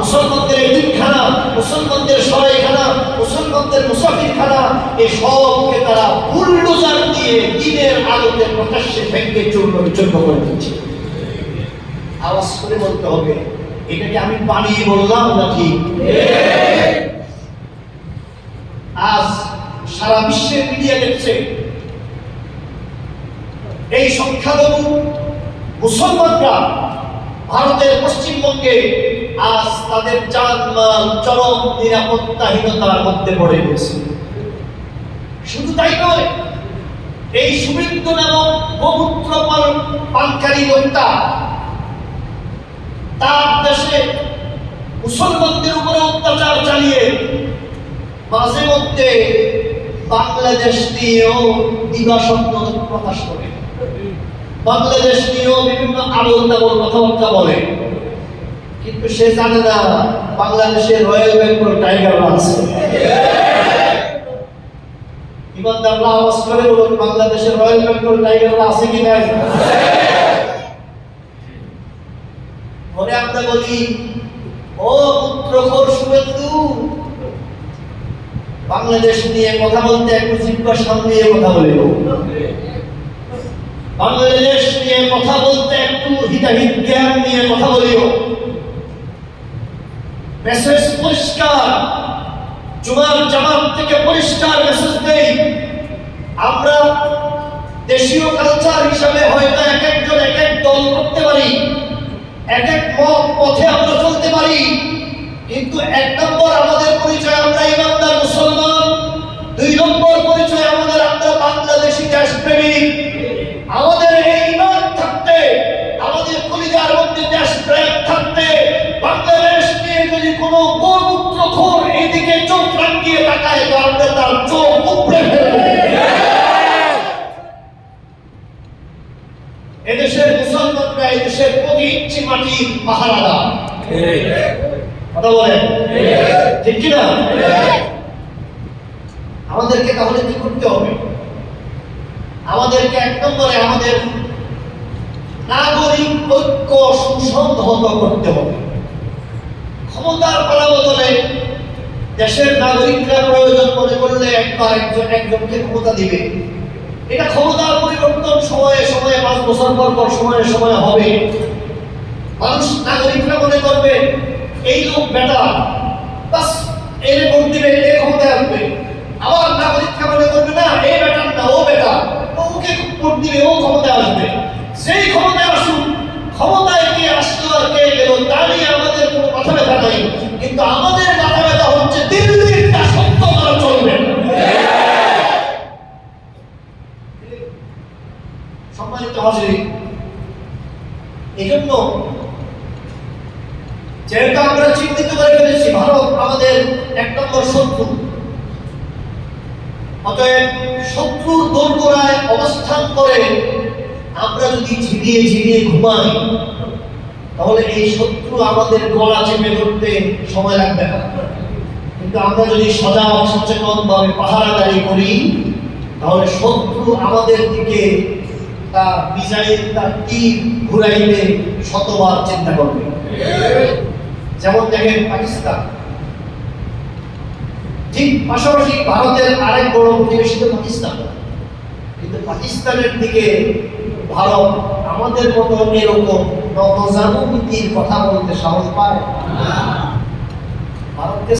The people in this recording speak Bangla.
মুসলমানদের এতিমখানা, মুসলমানদের সরাইখানা, মুসলমানদের মুসাফিরখানা, এই সবকে তারা বুলডোজার দিয়ে দিনের আলোতে প্রকাশ্যে ভেঙে চূর্ণ বিচূর্ণ করে দিচ্ছে। আওয়াজ করে বলতে হবে, এটাকে আমি বানিয়ে বললাম নাকি? আজ সারা বিশ্বের মিডিয়া দেখছে এই সংখ্যালঘু মুসলমানরা ভারতের পশ্চিমবঙ্গে আজ তাদের জানমাল চরম নিরাপত্তাহীনতার মধ্যে পড়ে গেছে। শুধু তাই নয়, এই শুভেন্দু নামক গোমূত্র পানকারী লোকটা তার দেশে মুসলমানদের উপরে অত্যাচার চালিয়ে মাঝে মধ্যে বাংলাদেশ নিয়েও দিবাস্বপ্ন প্রকাশ করে, বাংলাদেশ নিয়েও বিভিন্ন আবল তাবল কথাবার্তা বলে, কিন্তু সে জানে না বাংলাদেশের রয়্যাল বেঙ্গল টাইগার আছে। ইমানদাররা আওয়াজ করে বলুন, বাংলাদেশের রয়্যাল বেঙ্গল টাইগার আছে কি নাই? পরে আমরা বলি, ও পুত্রখোর শুভেন্দু, বাংলাদেশ নিয়ে কথা বলতে একটু জিহ্বা সামনে কথা বলিব, বাংলাদেশ নিয়ে কথা বলতে একটু হিতাহিত জ্ঞান নিয়ে কথা বলিব। মেসেজ পরিষ্কার, জুমার জামাত থেকে পরিষ্কার মেসেজ দেই, আমরা দেশীয় কালচার হিসাবে হয়তো এক একজন এক এক দল করতে পারি, এক এক পথে আমরা চলতে পারি, কিন্তু এক নম্বর আমাদের পরিচয় আমরা ইমানদার মুসলমান, দুই নম্বর পরিচয় আমাদের আমরা বাংলাদেশী দেশপ্রেমিক। আমাদের এই ইমান থাকতে, আমাদের কলিজার মধ্যে দেশপ্রেম থাকতে, বাংলাদেশ নিয়ে যদি কোনো গোমূত্রখোর এদিকে চোখ রাঙিয়ে তাকায় তো আমরা তার চোখ উপড়ে ফেলব। এদেশের মুসলমানরা এদেশের প্রতি ইঞ্চি মাটির পাহারাদার। কথা বলেন ঠিক কিনা? আমাদেরকে তাহলে কি করতে হবে? আমাদেরকে এক নম্বরে আমাদের নাগরিক ঐক্য সুসংহত করতে হবে। ক্ষমতার পালা বদলে দেশের নাগরিকরা প্রয়োজন মনে করলে একজনকে ক্ষমতা দিবে, এটা ক্ষমতার পরিবর্তন সময়ে সময়ে 5 বছর পর সময়ে সময়ে হবে। মানুষ নাগরিকরা মনে করবে এই লোক বেটা, বাস এর ভোট দিবে, এ ক্ষমতায় আসবে। আবার নাগরিকরা মনে করবে না এই বেটার না, ও বেটা, ওকে ভোট দিবে, ও ক্ষমতায় আসবে। সেই ক্ষমতায় আসুক, ক্ষমতায় কে আসলো আর কে গেল তা নিয়ে আমাদের কোনো মাথা ব্যথা নাই, কিন্তু আমাদের মাথা ব্যথা হচ্ছে দিল্লির দাসত্ব করা চলবে না। সম্মানিত হাজির, এই জন্য যেহেতু আমরা চিন্তিত করে ফেলেছি ভারত আমাদের এক নম্বর শত্রু, অতএব শত্রুর দোরগোড়ায় অবস্থান করে আমরা যদি ঝিমিয়ে ঝিমিয়ে ঘুমাই তাহলে এই শত্রু আমাদের গলা চেপে ধরতে সময় লাগবে না, কিন্তু আমরা যদি সজাগ সচেতন ভাবে পাহারাদারি করি তাহলে শত্রু আমাদের দিকে তার মিসাইল তার তীর ঘুরাইতে শতবার চিন্তা করবে। যেমন দেখেন পাকিস্তান, ঠিক পাশাপাশি ভারতের আরেক বড় প্রতিবেশী তো পাকিস্তান, কিন্তু পাকিস্তানের দিকে ভারত আমাদের মতো এরকম নতজানু নীতির কথা বলতে সাহস পায়।